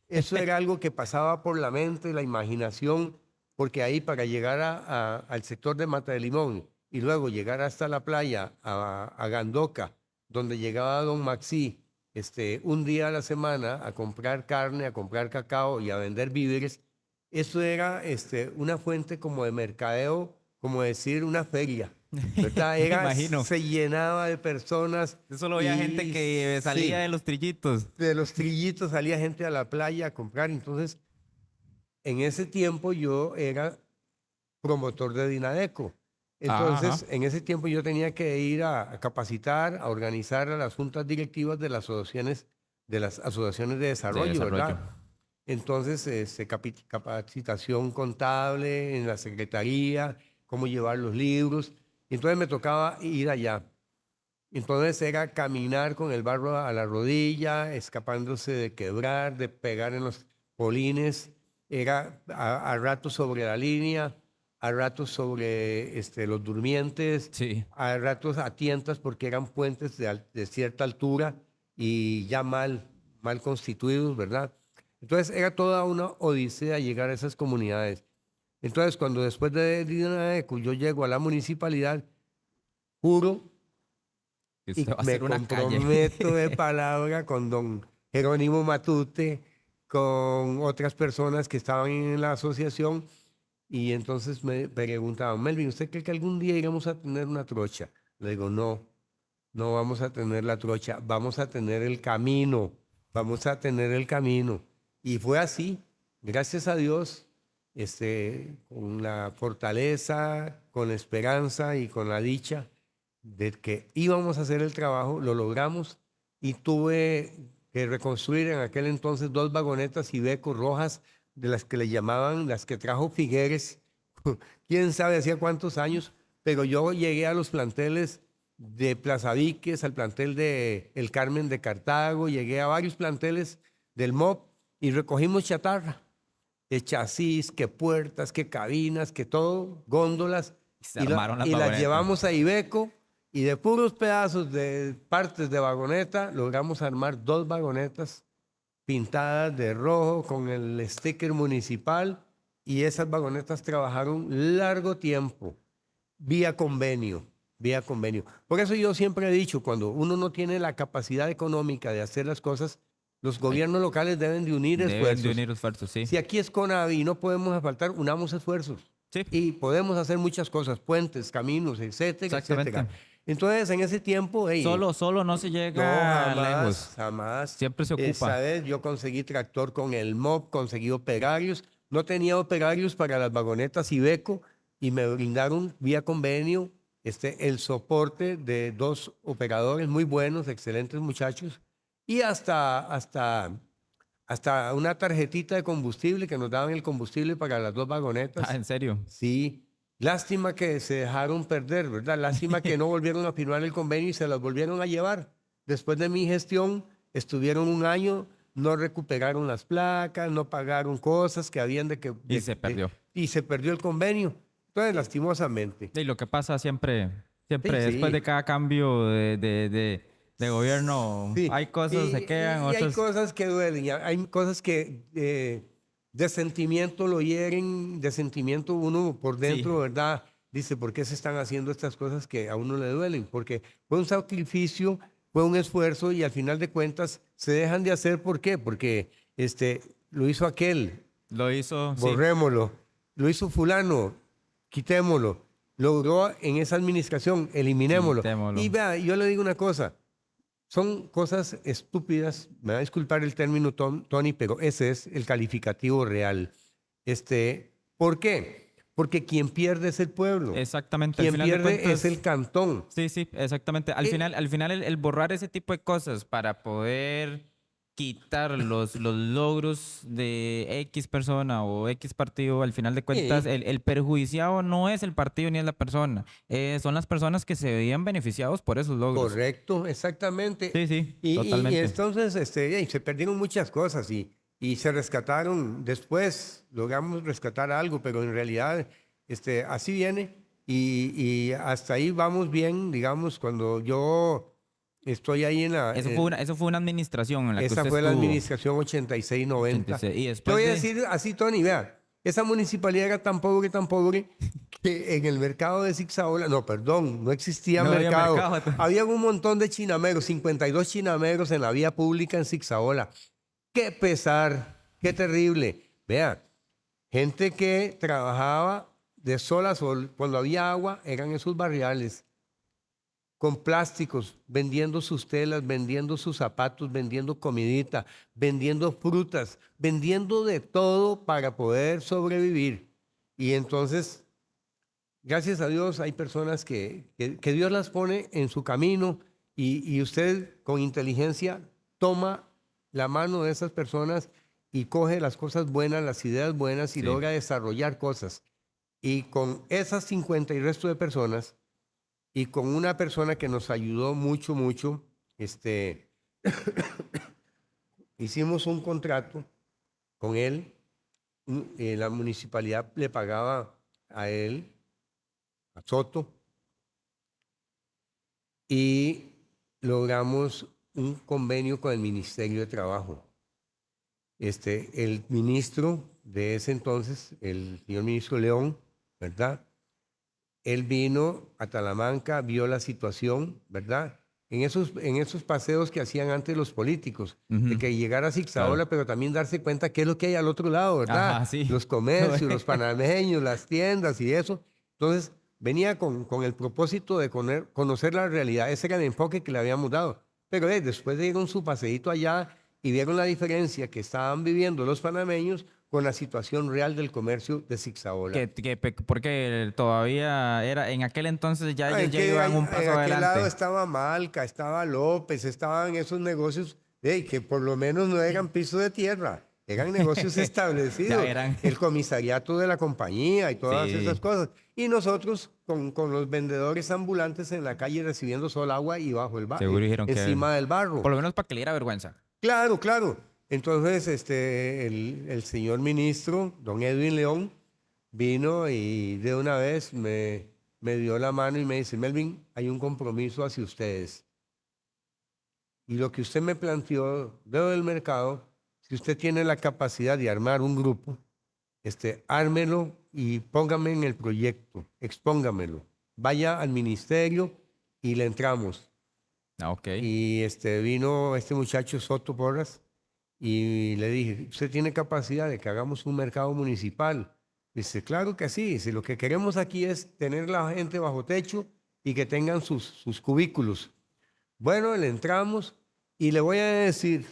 Eso era algo que pasaba por la mente, la imaginación, porque ahí para llegar al sector de Mata de Limón y luego llegar hasta la playa, a Gandoca, donde llegaba don Maxi, un día a la semana a comprar carne, a comprar cacao y a vender víveres, eso era una fuente como de mercadeo, como decir una feria, ¿verdad? Me imagino. Se llenaba de personas. Eso lo veía gente que salía sí, de los trillitos. de los trillitos salía gente a la playa a comprar. Entonces, en ese tiempo yo era promotor de Dinadeco. Entonces, Ajá. en ese tiempo yo tenía que ir a capacitar, a organizar a las juntas directivas de las asociaciones de desarrollo, ¿verdad? Entonces, capacitación contable en la secretaría, cómo llevar los libros. Entonces me tocaba ir allá. Entonces era caminar con el barro a la rodilla, escapándose de quebrar, de pegar en los polines. Era a ratos sobre la línea, a ratos sobre los durmientes, Sí. a ratos a tientas porque eran puentes de cierta altura y ya mal constituidos, ¿verdad? Entonces era toda una odisea llegar a esas comunidades. Entonces cuando después de Dinadeco yo llego a la municipalidad, juro Que y usted va a me hacer una calle. comprometo de palabra con don Jerónimo Matute, con otras personas que estaban en la asociación, y entonces me preguntaban, Melvin, ¿usted cree que algún día iremos a tener una trocha? Le digo, no, no vamos a tener la trocha, vamos a tener el camino, vamos a tener el camino. Y fue así, gracias a Dios, con la fortaleza, con la esperanza y con la dicha de que íbamos a hacer el trabajo, lo logramos y tuve que reconstruir en aquel entonces 2 vagonetas Iveco rojas, de las que le llamaban, las que trajo Figueres, quién sabe hacía cuántos años, pero yo llegué a los planteles de Plaza Víquez, al plantel de El Carmen de Cartago, llegué a varios planteles del MOP y recogimos chatarra, de chasis, que puertas, que cabinas, que todo, góndolas, Se armaron las y las vagonetas. llevamos a Iveco. Y de puros pedazos de partes de vagoneta logramos armar 2 vagonetas pintadas de rojo con el sticker municipal, y esas vagonetas trabajaron largo tiempo, vía convenio, vía convenio. Por eso yo siempre he dicho, cuando uno no tiene la capacidad económica de hacer las cosas, los gobiernos locales deben de unir Deben esfuerzos. de unir esfuerzos, sí. Si aquí es CONAVI y no podemos faltar, unamos esfuerzos. Sí. Y podemos hacer muchas cosas, puentes, caminos, etcétera, Exactamente. etcétera. Entonces, en ese tiempo, hey, Solo no se no, llega lejos. jamás. Siempre se ocupa. Esa vez yo conseguí tractor con el MOP, conseguí operarios. No tenía operarios para las vagonetas Iveco y me brindaron vía convenio el soporte de 2 operadores muy buenos, excelentes muchachos, y hasta una tarjetita de combustible que nos daban el combustible para las 2 vagonetas. ¿En serio? Sí. Lástima que se dejaron perder, ¿verdad? Lástima que no volvieron a firmar el convenio y se las volvieron a llevar. Después de mi gestión, estuvieron 1 año, no recuperaron las placas, no pagaron cosas que habían Y se perdió. Y se perdió el convenio. Entonces, lastimosamente. Y lo que pasa siempre Sí, después sí. de cada cambio de gobierno, Sí. hay cosas se quedan, y hay otras... cosas que duelen, y hay cosas que de sentimiento lo hieren, de sentimiento uno por dentro, Sí. ¿verdad? Dice, ¿por qué se están haciendo estas cosas que a uno le duelen? Porque fue un sacrificio, fue un esfuerzo y al final de cuentas se dejan de hacer. ¿Por qué? Porque lo hizo aquel, Lo hizo, sí. borrémoslo. Lo hizo fulano, quitémoslo. Logró en esa administración, eliminémoslo. Quitémoslo. Y vea, yo le digo una cosa. Son cosas estúpidas, me va a disculpar el término, Tony, pero ese es el calificativo real. ¿Por qué? Porque quien pierde es el pueblo. Exactamente. al Quien final de pierde cuentas- es el cantón. Sí, sí, exactamente. Al final el borrar ese tipo de cosas para poder quitar los logros de X persona o X partido, al final de cuentas, Sí. el perjudiciado no es el partido ni es la persona, son las personas que se veían beneficiados por esos logros. Correcto, exactamente. Sí, sí, Y totalmente. entonces se perdieron muchas cosas y y se rescataron. Después logramos rescatar algo, pero en realidad así viene y hasta ahí vamos bien, digamos, cuando yo estoy ahí en la... Eso fue una administración en la que esa usted fue la estuvo. administración 86-90. 86. Y Te después voy a de- decir así, Tony, vea, esa municipalidad era tan pobre, que en el mercado de Zigzagola, no, perdón, no existía No había mercado. mercado. Había un montón de chinameros, 52 chinameros en la vía pública en Zigzagola. Qué pesar, qué terrible. Vea, gente que trabajaba de sol a sol, cuando había agua, eran esos barriales con plásticos, vendiendo sus telas, vendiendo sus zapatos, vendiendo comidita, vendiendo frutas, vendiendo de todo para poder sobrevivir. Y entonces, gracias a Dios, hay personas que Dios las pone en su camino y usted con inteligencia toma la mano de esas personas y coge las cosas buenas, las ideas buenas y Sí. logra desarrollar cosas. Y con esas 50 y resto de personas, y con una persona que nos ayudó mucho, hicimos un contrato con él. La municipalidad le pagaba a él, a Soto, y logramos un convenio con el Ministerio de Trabajo. El ministro de ese entonces, el señor ministro León, ¿verdad? Él vino a Talamanca, vio la situación, ¿verdad? En esos paseos que hacían antes los políticos, de que llegara a Zigzagola, Claro. pero también darse cuenta qué es lo que hay al otro lado, ¿verdad? Ajá, sí. Los comercios, los panameños, las tiendas y eso. Entonces, venía con el propósito de conocer la realidad. Ese era el enfoque que le habíamos dado. Pero después dieron su paseíto allá y vieron la diferencia que estaban viviendo los panameños con la situación real del comercio de Zigzagola. Porque todavía era, en aquel entonces ya Ah, ellos en ya que iban un en paso aquel adelante. lado estaba Malca, estaba López, estaban esos negocios que por lo menos no eran piso de tierra, eran negocios establecidos. Ya eran. El comisariato de la compañía y todas Sí. esas cosas. Y nosotros con los vendedores ambulantes en la calle recibiendo solo agua y bajo el barro, Seguro dijeron que- encima del barro. Por lo menos para que le diera vergüenza. Claro, claro. Entonces, el señor ministro, don Edwin León, vino y de una vez me dio la mano y me dice, Melvin, hay un compromiso hacia ustedes. Y lo que usted me planteó del mercado, si usted tiene la capacidad de armar un grupo, ármelo y póngame en el proyecto, expóngamelo. Vaya al ministerio y le entramos. Ah, ok. Y vino este muchacho Soto Porras y le dije, ¿usted tiene capacidad de que hagamos un mercado municipal? Dice, claro que sí. Dice, lo que queremos aquí es tener la gente bajo techo y que tengan sus cubículos. Bueno, le entramos y le voy a decir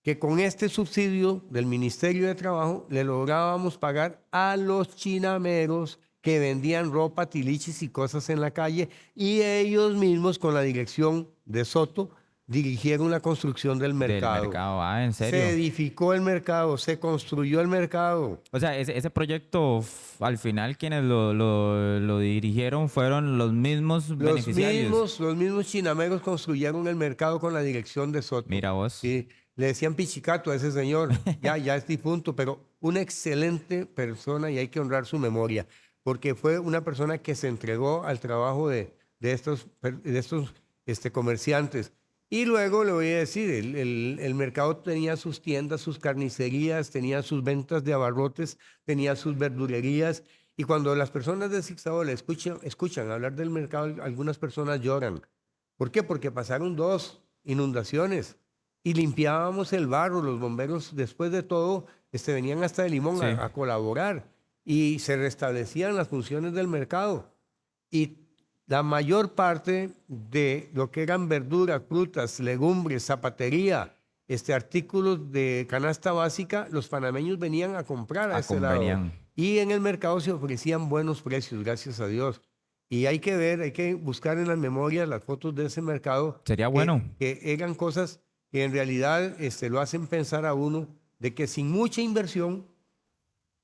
que con este subsidio del Ministerio de Trabajo le lográbamos pagar a los chinameros que vendían ropa, tilichis y cosas en la calle y ellos mismos con la dirección de Soto dirigieron la construcción del mercado. Del mercado. Ah, ¿en serio? Se edificó el mercado, se construyó el mercado. O sea, ese proyecto, al final quienes lo dirigieron fueron los mismos beneficiarios. Los mismos chinameros construyeron el mercado con la dirección de Soto. Mira vos. Sí, le decían pichicato a ese señor, ya es difunto, pero una excelente persona y hay que honrar su memoria, porque fue una persona que se entregó al trabajo de estos comerciantes. Y luego le voy a decir, el mercado tenía sus tiendas, sus carnicerías, tenía sus ventas de abarrotes, tenía sus verdulerías. Y cuando las personas de Zigzagola escuchan hablar del mercado, algunas personas lloran. ¿Por qué? Porque pasaron 2 inundaciones y limpiábamos el barro. Los bomberos, después de todo, venían hasta de Limón Sí. a colaborar y se restablecían las funciones del mercado. Y la mayor parte de lo que eran verduras, frutas, legumbres, zapatería, artículos de canasta básica, los panameños venían a comprar a ese lado. Venían. Y en el mercado se ofrecían buenos precios, gracias a Dios. Y hay que buscar en las memorias las fotos de ese mercado. Sería bueno. Que eran cosas que en realidad lo hacen pensar a uno de que sin mucha inversión,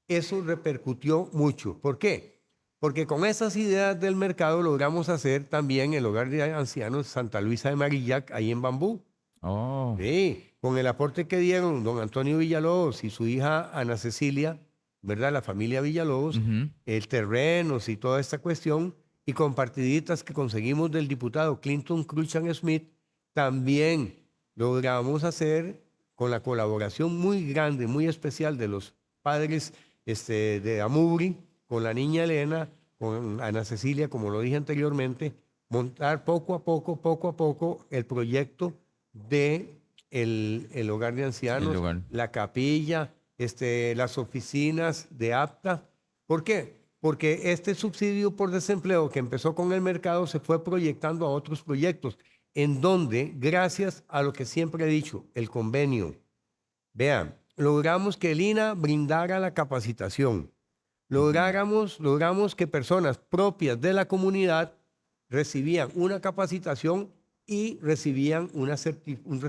eso repercutió mucho. ¿Por qué? Porque con esas ideas del mercado logramos hacer también el hogar de ancianos Santa Luisa de Marillac, ahí en Bambú. Oh. Sí, con el aporte que dieron don Antonio Villalobos y su hija Ana Cecilia, ¿verdad? La familia Villalobos, Ujú. el terrenos y toda esta cuestión, y con partiditas que conseguimos del diputado Clinton Cruchan Smith, también logramos hacer con la colaboración muy grande, muy especial de los padres de Amubri, con la niña Elena, con Ana Cecilia, como lo dije anteriormente, montar poco a poco el proyecto de el hogar de El ancianos, lugar. la capilla, las oficinas de APTA. ¿Por qué? Porque este subsidio por desempleo que empezó con el mercado se fue proyectando a otros proyectos, en donde, gracias a lo que siempre he dicho, el convenio, vean, logramos que el INA brindara la capacitación, logramos que personas propias de la comunidad recibían una capacitación y recibían un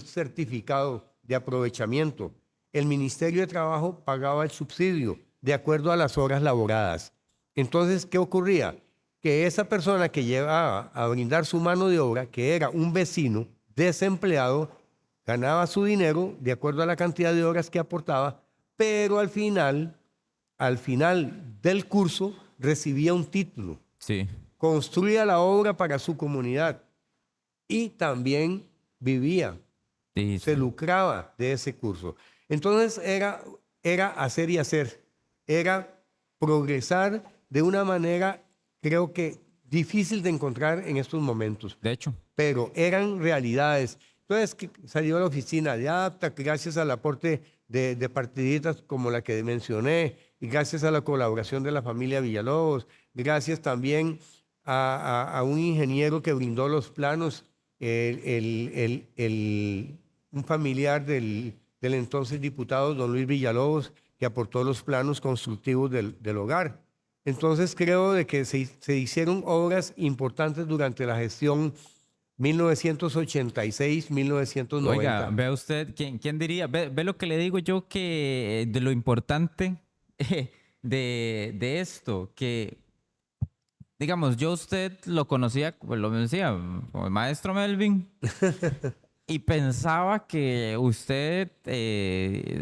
certificado de aprovechamiento. El Ministerio de Trabajo pagaba el subsidio de acuerdo a las horas laboradas. Entonces, ¿qué ocurría? Que esa persona que llevaba a brindar su mano de obra, que era un vecino desempleado, ganaba su dinero de acuerdo a la cantidad de horas que aportaba, pero al final del curso, recibía un título, Sí. construía la obra para su comunidad y también vivía, Sí, se sí. lucraba de ese curso. Entonces era hacer y hacer, era progresar de una manera, creo que difícil de encontrar en estos momentos, De hecho. pero eran realidades. Entonces salió a la oficina de APTA, gracias al aporte de partiditas como la que mencioné, y gracias a la colaboración de la familia Villalobos, gracias también a un ingeniero que brindó los planos, un familiar del entonces diputado don Luis Villalobos, que aportó los planos constructivos del hogar. Entonces creo de que se hicieron obras importantes durante la gestión 1986-1990. Oiga, vea usted, ¿quién diría? Ve lo que le digo yo que de lo importante de esto, que digamos, yo a usted lo conocía, pues lo decía, como el maestro Melvin, y pensaba que usted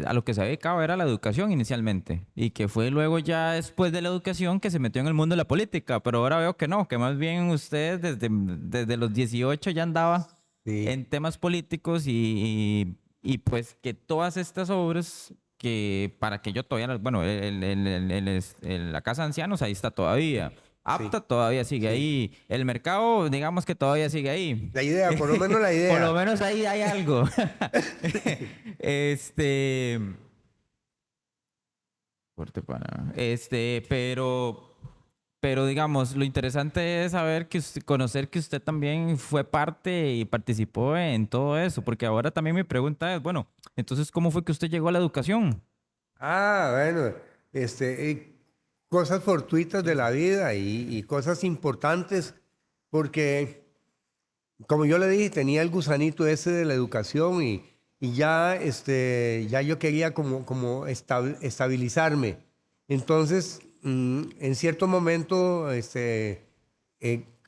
a lo que se dedicaba era la educación inicialmente, y que fue luego ya después de la educación que se metió en el mundo de la política, pero ahora veo que no, que más bien usted desde los 18 ya andaba Sí, en temas políticos y pues que todas estas obras que para que yo todavía, bueno, la Casa de Ancianos ahí está todavía. sí, APTA todavía sigue sí. ahí. El mercado, digamos que todavía sigue ahí. La idea, por lo menos la Por lo idea. menos ahí hay algo. Este. Fuerte para. Pero digamos, lo interesante es saber conocer que usted también fue parte y participó en todo eso, porque ahora también mi pregunta es, bueno, entonces, ¿cómo fue que usted llegó a la educación? Bueno, cosas fortuitas de la vida y cosas importantes, porque como yo le dije, tenía el gusanito ese de la educación y ya, ya yo quería como estabilizarme. Entonces, en cierto momento,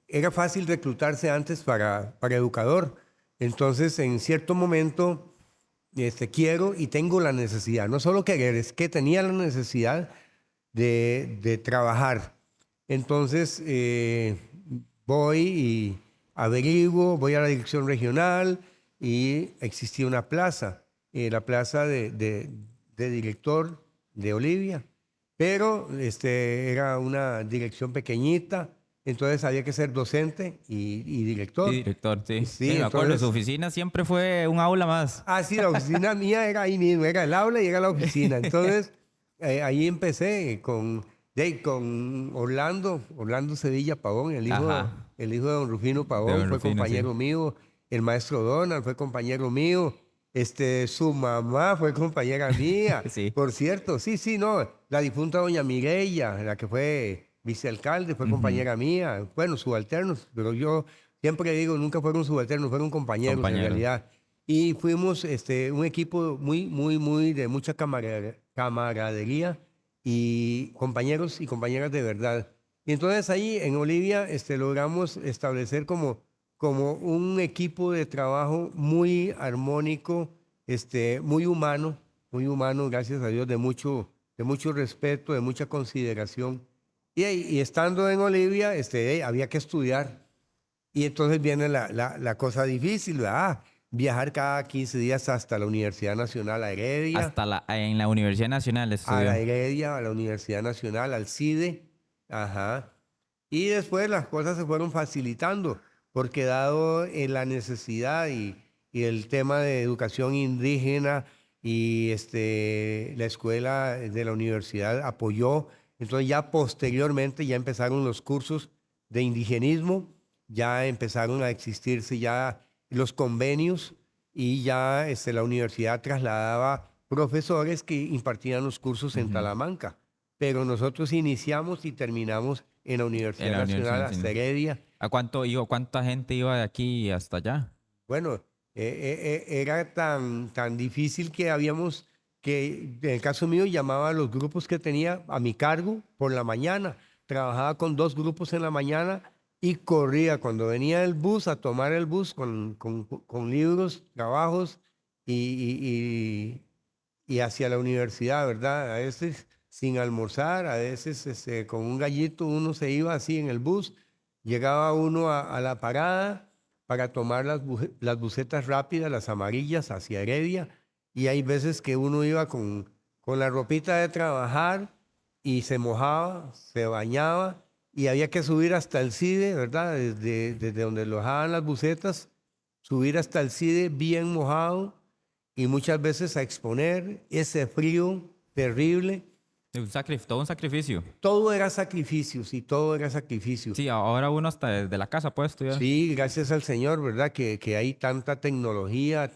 era fácil reclutarse antes para educador. Entonces, en cierto momento, quiero y tengo la necesidad, no solo querer, es que tenía la necesidad de trabajar. Entonces, voy y averiguo, voy a la dirección regional y existía una plaza, la plaza de director de Olivia, pero era una dirección pequeñita, entonces había que ser docente y Sí, director. director, sí. Sí, Sí, me acuerdo, su entonces, oficina siempre fue un aula más. sí, la oficina mía era ahí mismo, era el aula y era la oficina. Entonces, ahí empecé con Orlando Sevilla Pavón, Ajá. el hijo de don Rufino De Pavón, don fue Rufino, sí. compañero mío. El maestro Donald fue compañero mío. Su mamá fue compañera mía. Sí. Por cierto, sí, no. La difunta doña Mireya, la que fue vicealcalde, fue Ujú. compañera mía. Bueno, subalternos, pero yo siempre digo, nunca fueron subalternos, fueron compañeros en Compañero. realidad. Y fuimos un equipo muy de mucha camaradería y compañeros y compañeras de verdad. Y entonces ahí en Olivia logramos establecer como un equipo de trabajo muy armónico, muy humano, gracias a Dios, de mucho respeto, de mucha consideración. Y estando en Olivia, había que estudiar. Y entonces viene la cosa difícil, ¿verdad? Viajar cada 15 días hasta la Universidad Nacional a Heredia. En la Universidad Nacional A estudió. la Heredia, a la Universidad Nacional, al CIDE. Ajá. Y después las cosas se fueron facilitando, porque dado la necesidad y el tema de educación indígena y la escuela de la universidad apoyó, entonces ya posteriormente ya empezaron los cursos de indigenismo, ya empezaron a existirse ya los convenios y ya la universidad trasladaba profesores que impartían los cursos en Talamanca. Pero nosotros iniciamos y terminamos en la Universidad En la Nacional Universidad hasta Nacional. Heredia. ¿Cuánta gente iba de aquí hasta allá? Bueno, era tan difícil que en el caso mío llamaba a los grupos que tenía a mi cargo por la mañana. Trabajaba con 2 grupos en la mañana y corría cuando venía el bus a tomar el bus con libros, trabajos y hacia la universidad, ¿verdad? A veces sin almorzar, a veces con un gallito uno se iba así en el bus, llegaba uno a la parada para tomar las busetas rápidas, las amarillas, hacia Heredia, y hay veces que uno iba con la ropita de trabajar y se mojaba, se bañaba, y había que subir hasta el CIDE, ¿verdad? Desde donde lo dejaban las busetas, subir hasta el CIDE bien mojado, y muchas veces a exponer ese frío terrible. Todo un sacrificio. Todo era sacrificio, sí, todo era sacrificio. Sí, ahora uno hasta desde la casa puede estudiar. Sí, gracias al Señor, ¿verdad? Que hay tanta tecnología,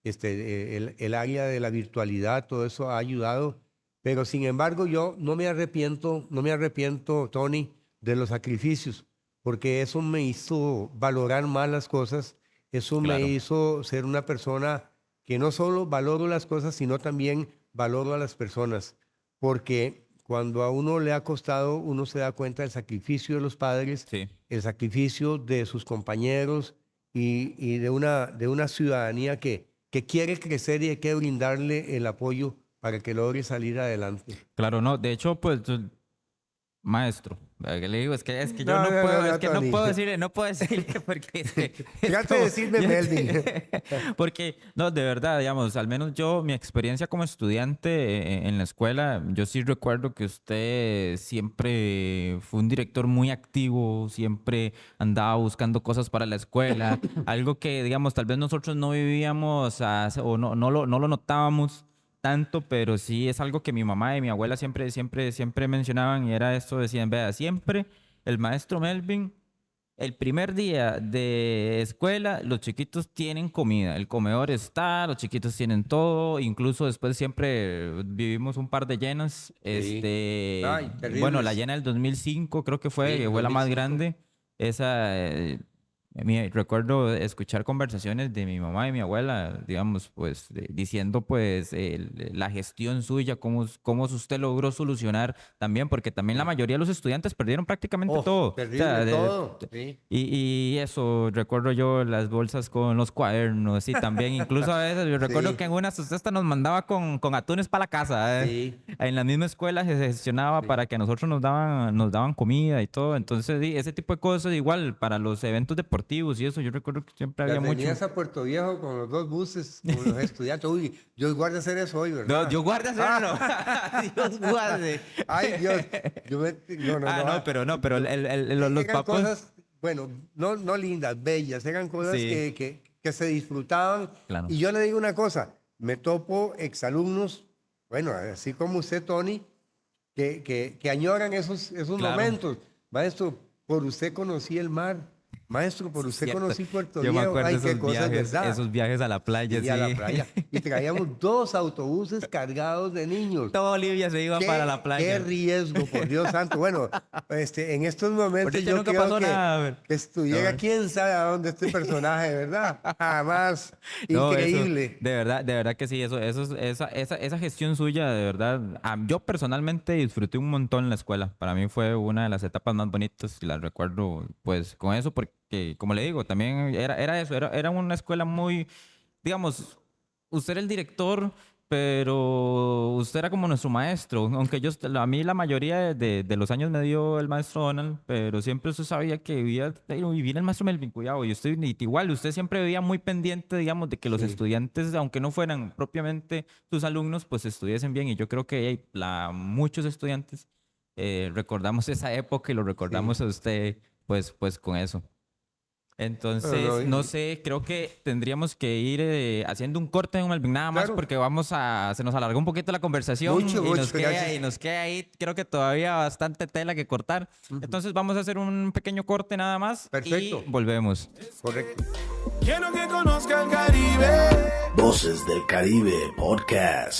el área de la virtualidad, todo eso ha ayudado. Pero sin embargo, yo no me arrepiento, Tony, de los sacrificios, porque eso me hizo valorar más las cosas, eso me Claro. hizo ser una persona que no solo valoro las cosas, sino también valoro a las personas, porque cuando a uno le ha costado, uno se da cuenta del sacrificio de los padres, Sí. el sacrificio de sus compañeros y de una ciudadanía que quiere crecer y hay que brindarle el apoyo para que logre salir adelante. Claro, no. De hecho, pues, maestro, ¿qué le digo? Es que yo No, no, no, puedo, no, es que Tony. no puedo decirle porque Trate de decirme Melvin. Porque, no, de verdad, digamos, al menos yo, mi experiencia como estudiante en la escuela, yo sí recuerdo que usted siempre fue un director muy activo, siempre andaba buscando cosas para la escuela, algo que, digamos, tal vez nosotros no vivíamos o no lo notábamos tanto, pero sí es algo que mi mamá y mi abuela siempre mencionaban y era esto, decían, vea, siempre el maestro Melvin, el primer día de escuela, los chiquitos tienen comida, el comedor está, los chiquitos tienen todo, incluso después siempre vivimos un par de llenas, Ay, bueno, la terribles. llena del 2005 creo que fue, Sí, que fue la más 2005. grande, esa... recuerdo escuchar conversaciones de mi mamá y mi abuela, digamos, pues diciendo pues la gestión suya, cómo usted logró solucionar también, porque también la mayoría de los estudiantes perdieron prácticamente Oh, todo. O terrible sea, todo. Sí. y eso, recuerdo yo las bolsas con los cuadernos y también incluso a veces, yo recuerdo Sí. que en una usted hasta nos mandaba con atunes para la casa. Sí. En la misma escuela se gestionaba para que a nosotros nos daban comida y todo. Entonces, sí, ese tipo de cosas igual para los eventos deportivos y eso, yo recuerdo que siempre había Las mucho. venías a Puerto Viejo con los 2 buses, con los estudiantes. Uy, Dios guarde hacer eso hoy, ¿verdad? No, Dios guarde hacerlo. Dios guarde. Ay, Dios. Pero los Eran papás. cosas, bueno, no lindas, bellas, eran cosas Sí. que se disfrutaban. Claro. Y yo le digo una cosa, me topo exalumnos, bueno, así como usted, Tony, que añoran esos Claro. momentos. Maestro, por usted conocí el mar. Maestro, por usted Cierto. conocí Puerto Yo me Viejo. acuerdo Ay, de qué esos cosas, viajes, ¿verdad? esos viajes a la playa, Y a la sí. playa. Y traíamos 2 autobuses cargados de niños. Toda Bolivia se iba para la Qué playa. riesgo, por Dios santo. Bueno, en estos momentos Ahorita yo nunca creo pasó que, nada, a ver. que estuviera No. quién sabe a dónde este personaje, ¿verdad? Jamás. No, eso, Increíble. de verdad que sí, esa gestión suya, de verdad, yo personalmente disfruté un montón en la escuela. Para mí fue una de las etapas más bonitas y las recuerdo, pues, con eso, porque que, como le digo, también era eso, era una escuela muy, digamos, usted era el director, pero usted era como nuestro maestro, aunque a mí la mayoría de los años me dio el maestro Donald, pero siempre usted sabía que vivía el maestro Melvin, cuidado, y usted igual, usted siempre vivía muy pendiente, digamos, de que los Sí. estudiantes, aunque no fueran propiamente sus alumnos, pues estudiesen bien, y yo creo que muchos estudiantes recordamos esa época y lo recordamos a usted, pues con eso. Entonces, No, no, no sé, creo que tendríamos que ir haciendo un corte en Melvin, nada más Claro. porque se nos alargó un poquito la conversación Mucho, gracias. y nos queda ahí, creo que todavía bastante tela que cortar. Entonces vamos a hacer un pequeño corte nada más Perfecto. y volvemos. Correcto. Quiero que conozca el Caribe. Voces del Caribe Podcast.